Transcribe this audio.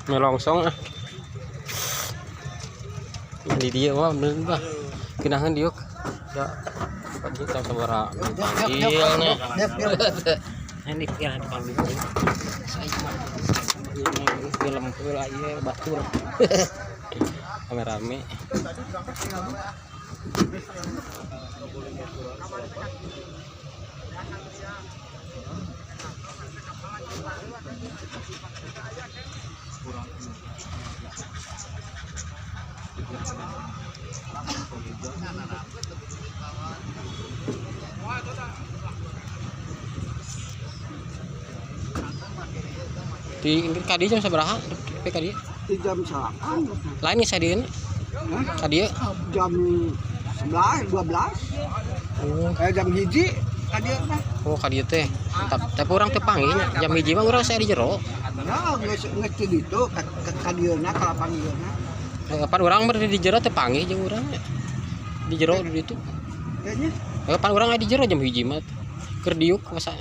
melongsong di dia wah bener bah kinahan diuk ya kita sabara panggil nih ini kira dipanggil film aja batur rame-rame di kadi jam sabaraha kadi jam 8 lain nih sadieun kadi jam 11 12 jam hiji kadi mah kadi teh tapi orang teu panggih nya jam hiji mah urang saya di jero ya geus kitu kadieuna ka panggileuna kapan urang berada di jero teu panggih jeung urang di jero di ditu kayaknya kapan urang aya di jero jam hiji mah keur diuk masa